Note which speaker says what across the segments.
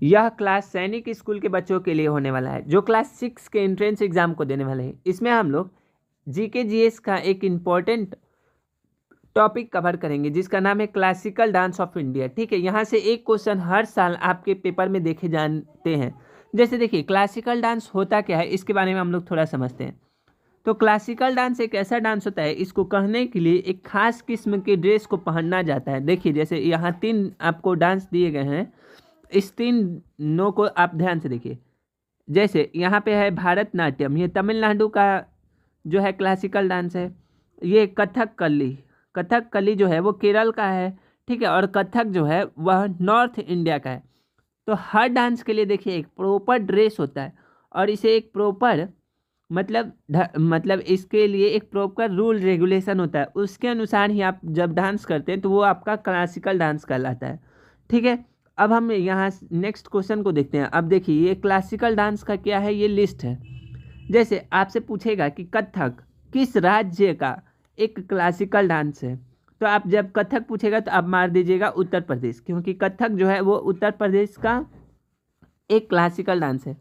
Speaker 1: यह क्लास सैनिक स्कूल के बच्चों के लिए होने वाला है, जो क्लास 6 के एंट्रेंस एग्जाम को देने वाले हैं। इसमें हम लोग जीके जीएस का एक इम्पॉर्टेंट टॉपिक कवर करेंगे जिसका नाम है क्लासिकल डांस ऑफ इंडिया। ठीक है, यहाँ से एक क्वेश्चन हर साल आपके पेपर में देखे जाते हैं। जैसे देखिए, क्लासिकल डांस होता क्या है, इसके बारे में हम लोग थोड़ा समझते हैं। तो क्लासिकल डांस एक ऐसा डांस होता है, इसको कहने के लिए एक खास किस्म के ड्रेस को पहनना जाता है। देखिए, जैसे यहाँ 3 आपको डांस दिए गए हैं, इस 3 को आप ध्यान से देखिए। जैसे यहाँ पे है भारतनाट्यम, ये तमिलनाडु का जो है क्लासिकल डांस है। ये कथकली, कथकली जो है वो केरल का है। ठीक है, और कथक जो है वह नॉर्थ इंडिया का है। तो हर डांस के लिए देखिए एक प्रॉपर ड्रेस होता है, और इसे एक प्रॉपर मतलब इसके लिए एक प्रॉपर रूल रेगुलेशन होता है। उसके अनुसार ही आप जब डांस करते हैं तो वो आपका क्लासिकल डांस कहलाता है। ठीक है, अब हम यहाँ नेक्स्ट क्वेश्चन को देखते हैं। अब देखिए, ये क्लासिकल डांस का क्या है, ये लिस्ट है। जैसे आपसे पूछेगा कि कथक किस राज्य का एक क्लासिकल डांस है, तो आप जब कथक पूछेगा तो आप मार दीजिएगा उत्तर प्रदेश, क्योंकि कथक जो है वो उत्तर प्रदेश का एक क्लासिकल डांस है।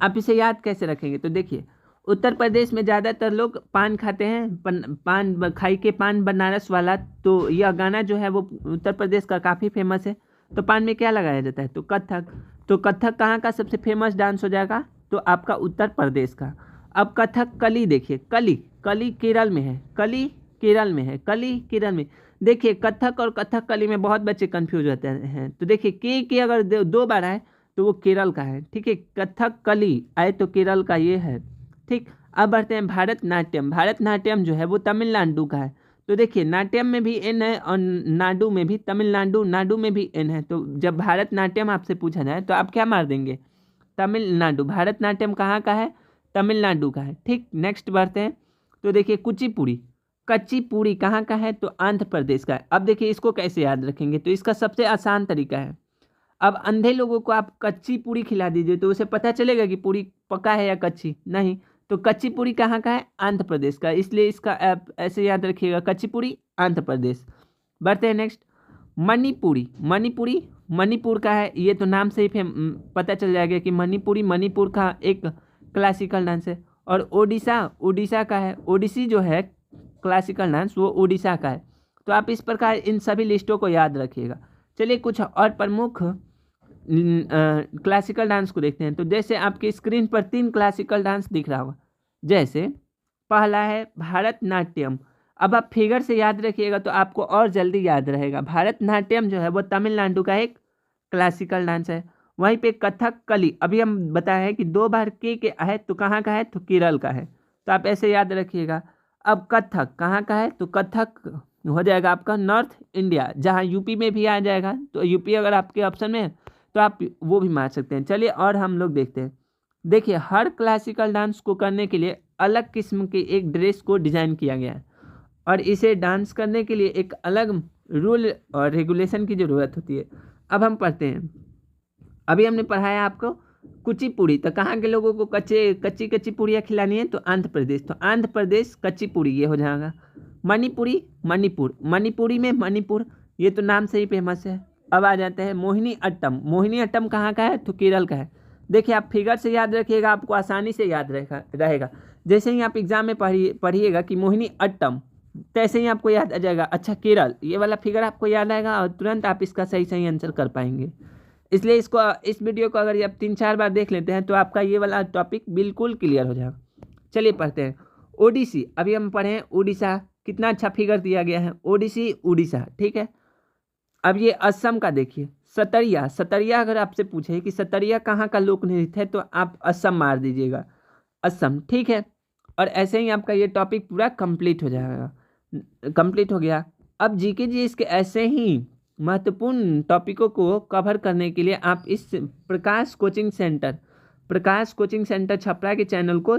Speaker 1: आप इसे याद कैसे रखेंगे, तो देखिए, उत्तर प्रदेश में ज़्यादातर लोग पान खाते हैं, पान खाई के पान बनारस वाला। तो यह गाना जो है वो उत्तर प्रदेश का काफ़ी फेमस है। तो पान में क्या लगाया जाता है, तो कथक। तो कथक कहाँ का सबसे फेमस डांस हो जाएगा, तो आपका उत्तर प्रदेश का। अब कथक कली देखिए, कली कली केरल में है, कली केरल में है, कली केरल में। देखिए, कथक और कथक कली में बहुत बच्चे कंफ्यूज होते हैं। तो देखिए, के अगर 2 बार आए तो वो केरल का है। ठीक है, कथक कली आए तो केरल का ये है। ठीक, अब बढ़ते हैं भारतनाट्यम। भारतनाट्यम जो है वो तमिलनाडु का है। तो देखिए, नाट्यम में भी एन है और नाडु में भी, तमिलनाडु नाडु में भी एन है। तो जब भारतनाट्यम आपसे पूछा जाए तो आप क्या मार देंगे, तमिलनाडु। भारतनाट्यम कहाँ का है, तमिलनाडु का है। ठीक, नेक्स्ट बढ़ते हैं। तो देखिए, कुचिपुड़ी, कच्ची पूड़ी कहाँ का है, तो आंध्र प्रदेश का है। अब देखिए, इसको कैसे याद रखेंगे, तो इसका सबसे आसान तरीका है। अब अंधे लोगों को आप कच्ची पूड़ी खिला दीजिए तो उसे पता चलेगा कि पूड़ी पका है या कच्ची नहीं। तो कच्ची पूड़ी कहाँ का है, आंध्र प्रदेश का, इसलिए इसका आप ऐसे याद रखिएगा, कच्ची पूड़ी आंध्र प्रदेश। बढ़ते हैं नेक्स्ट, मणिपुरी। मणिपुरी मणिपुर का है, ये तो नाम से ही पता चल जाएगा कि मणिपुरी मणिपुर का एक क्लासिकल डांस है। और ओडिशा उड़ीसा का है, ओडिसी जो है क्लासिकल डांस वो उड़ीसा का है। तो आप इस प्रकार इन सभी लिस्टों को याद रखिएगा। चलिए कुछ और प्रमुख क्लासिकल डांस को देखते हैं। तो जैसे आपकी स्क्रीन पर 3 क्लासिकल डांस दिख रहा होगा। जैसे पहला है भारतनाट्यम। अब आप फिगर से याद रखिएगा तो आपको और जल्दी याद रहेगा। भारतनाट्यम जो है वो तमिलनाडु का एक क्लासिकल डांस है। वहीं पे कथकली, अभी हम बताए हैं कि 2 बार के है तो कहाँ का है, तो केरल का है। तो आप ऐसे याद रखिएगा। अब कथक कहाँ का है, तो कथक हो जाएगा आपका नॉर्थ इंडिया, जहाँ यूपी में भी आ जाएगा। तो यूपी अगर आपके ऑप्शन में है तो आप वो भी मार सकते हैं। चलिए और हम लोग देखते हैं। देखिए, हर क्लासिकल डांस को करने के लिए अलग किस्म के एक ड्रेस को डिजाइन किया गया है, और इसे डांस करने के लिए एक अलग रूल और रेगुलेशन की ज़रूरत होती है। अब हम पढ़ते हैं। अभी हमने पढ़ाया आपको कुचिपुड़ी, तो कहाँ के लोगों को कच्ची कच्ची पूड़ियाँ खिलानी है, तो आंध्र प्रदेश। तो आंध्र प्रदेश कच्ची पूड़ी ये हो जाएगा। मणिपुरी मणिपुर, मणिपुरी में मणिपुर, ये तो नाम से ही फेमस है। अब आ जाते हैं मोहिनी अट्टम। मोहिनी अट्टम कहाँ का है, तो केरल का है। देखिए, आप फिगर से याद रखिएगा, आपको आसानी से याद रहेगा। जैसे ही आप एग्जाम में पढ़िएगा कि मोहिनी अट्टम, तैसे ही आपको याद आ जाएगा, अच्छा केरल, ये वाला फिगर आपको याद आएगा और तुरंत आप इसका सही सही आंसर कर पाएंगे। इसलिए इस वीडियो को अगर आप 3-4 बार देख लेते हैं तो आपका ये वाला टॉपिक बिल्कुल क्लियर हो जाएगा। चलिए पढ़ते हैं। ओडिसी, अभी हम पढ़े हैं उड़ीसा, कितना अच्छा फिगर दिया गया है, ओडिसी उड़ीसा। ठीक है, अब ये असम का देखिए, सतरिया। सतरिया अगर आपसे पूछे कि सतरिया कहाँ का लोक नृत्य है तो आप असम मार दीजिएगा, असम। ठीक है, और ऐसे ही आपका ये टॉपिक पूरा कंप्लीट हो जाएगा, कंप्लीट हो गया। अब जीके जी इसके ऐसे ही महत्वपूर्ण टॉपिकों को कवर करने के लिए आप इस प्रकाश कोचिंग सेंटर छपरा के चैनल को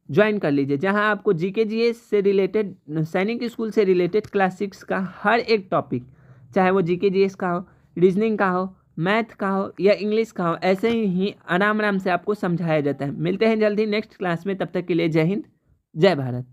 Speaker 1: ज्वाइन कर लीजिए, जहां आपको जीके जीएस से रिलेटेड, सैनिक स्कूल से रिलेटेड क्लास 6 का हर एक टॉपिक, चाहे वो जीके जीएस का हो, रीजनिंग का हो, मैथ का हो या इंग्लिश का हो, ऐसे ही आराम आराम से आपको समझाया जाता है। मिलते हैं जल्दी नेक्स्ट क्लास में, तब तक के लिए जय हिंद, जय भारत।